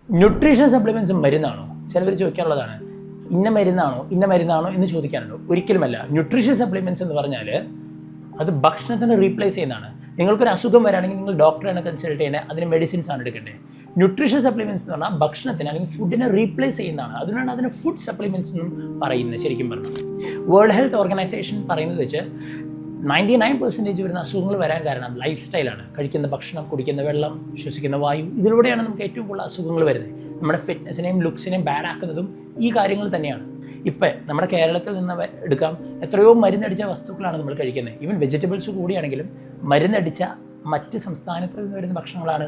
Nutrition supplements മരുന്നാണോ? ചിലവർ ചോദിക്കാനുള്ളതാണ്, ഇന്ന മരുന്നാണോ എന്ന് ചോദിക്കാനുണ്ടോ? ഒരിക്കലുമല്ല. ന്യൂട്രീഷൻ സപ്ലിമെൻറ്റ്സ് എന്ന് പറഞ്ഞാൽ അത് ഭക്ഷണത്തിന് റീപ്ലേസ് ചെയ്യുന്നതാണ്. നിങ്ങൾക്കൊരു അസുഖം വരാണെങ്കിൽ നിങ്ങൾ ഡോക്ടറാണ് കൺസൾട്ട് ചെയ്യേണ്ടത്, അതിന് മെഡിസിൻസ് ആണ് എടുക്കേണ്ടത്. ന്യൂട്രീഷൻ സപ്ലിമെൻറ്റ്സ് എന്ന് പറഞ്ഞാൽ ഭക്ഷണത്തിന് അല്ലെങ്കിൽ ഫുഡിനെ റീപ്ലേസ് ചെയ്യുന്നതാണ്. അതിനാണ് അതിന് ഫുഡ് സപ്ലിമെൻറ്റ്സ് എന്നും പറയുന്നത്. ശരിക്കും പറഞ്ഞാൽ വേൾഡ് ഹെൽത്ത് ഓർഗനൈസേഷൻ പറയുന്നത് വെച്ച് 99% വരുന്ന അസുഖങ്ങൾ വരാൻ കാരണം ലൈഫ് സ്റ്റൈലാണ്. കഴിക്കുന്ന ഭക്ഷണം, കുടിക്കുന്ന വെള്ളം, ശ്വസിക്കുന്ന വായു, ഇതിലൂടെയാണ് നമുക്ക് ഏറ്റവും കൂടുതൽ അസുഖങ്ങൾ വരുന്നത്. നമ്മുടെ ഫിറ്റ്നസിനെയും ലുക്സിനെയും ബാഡ് ആക്കുന്നതും ഈ കാര്യങ്ങൾ തന്നെയാണ്. ഇപ്പം നമ്മുടെ കേരളത്തിൽ നിന്ന് എടുക്കാം, എത്രയോ മരുന്നടിച്ച വസ്തുക്കളാണ് നമ്മൾ കഴിക്കുന്നത്. ഈവൻ വെജിറ്റബിൾസ് കൂടിയാണെങ്കിലും മരുന്നടിച്ച മറ്റ് സംസ്ഥാനത്തിൽ നിന്ന് വരുന്ന ഭക്ഷണങ്ങളാണ്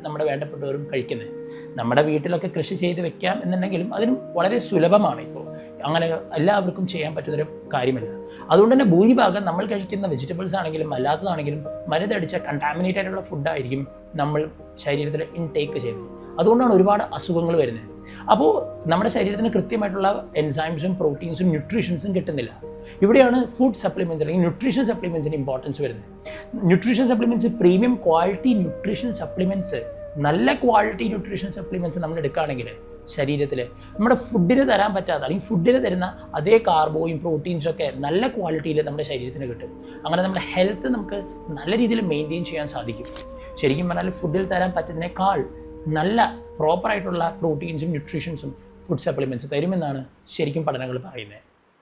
നമ്മുടെ വേണ്ടപ്പെട്ടവരും കഴിക്കുന്നത്. നമ്മുടെ വീട്ടിലൊക്കെ കൃഷി ചെയ്ത് വെക്കാം എന്നുണ്ടെങ്കിലും അതിനും വളരെ സുലഭമാണ്. ഇപ്പോൾ അങ്ങനെ എല്ലാവർക്കും ചെയ്യാൻ പറ്റുന്നൊരു കാര്യമല്ല. അതുകൊണ്ട് തന്നെ ഭൂരിഭാഗം നമ്മൾ കഴിക്കുന്ന വെജിറ്റബിൾസ് ആണെങ്കിലും അല്ലാത്തതാണെങ്കിലും മരുന്നടിച്ച കണ്ടാമിനേറ്റഡ് ആയിട്ടുള്ള ഫുഡായിരിക്കും നമ്മൾ ശരീരത്തിൽ ഇൻടേക്ക് ചെയ്യുന്നത്. അതുകൊണ്ടാണ് ഒരുപാട് അസുഖങ്ങൾ വരുന്നത്. അപ്പോൾ നമ്മുടെ ശരീരത്തിന് കൃത്യമായിട്ടുള്ള എൻസൈംസും പ്രോട്ടീൻസും ന്യൂട്രീഷൻസും കിട്ടുന്നില്ല. ഇവിടെയാണ് ഫുഡ് സപ്ലിമെൻറ്റ്സ് അല്ലെങ്കിൽ ന്യൂട്രീഷൻ സപ്ലിമെൻറ്റ്സിന് ഇമ്പോർട്ടൻസ് വരുന്നത്. Nutrition supplements, premium quality nutrition supplements, നല്ല ക്വാളിറ്റി ന്യൂട്രീഷൻ സപ്ലിമെൻറ്റ്സ് നമ്മൾ എടുക്കുകയാണെങ്കിൽ ശരീരത്തിൽ നമ്മുടെ ഫുഡിന് തരാൻ പറ്റാത്ത അല്ലെങ്കിൽ ഫുഡിന് തരുന്ന അതേ കാർബോയും പ്രോട്ടീൻസും ഒക്കെ നല്ല ക്വാളിറ്റിയിൽ നമ്മുടെ ശരീരത്തിന് കിട്ടും. അങ്ങനെ നമ്മുടെ ഹെൽത്ത് നമുക്ക് നല്ല രീതിയിൽ മെയിൻറ്റെയിൻ ചെയ്യാൻ സാധിക്കും. ശരിക്കും പറഞ്ഞാൽ ഫുഡിൽ തരാൻ പറ്റുന്നതിനേക്കാൾ നല്ല പ്രോപ്പറായിട്ടുള്ള പ്രോട്ടീൻസും ന്യൂട്രീഷൻസും ഫുഡ് സപ്ലിമെൻറ്റ്സ് തരുമെന്നാണ് ശരിക്കും പഠനങ്ങൾ പറയുന്നത്.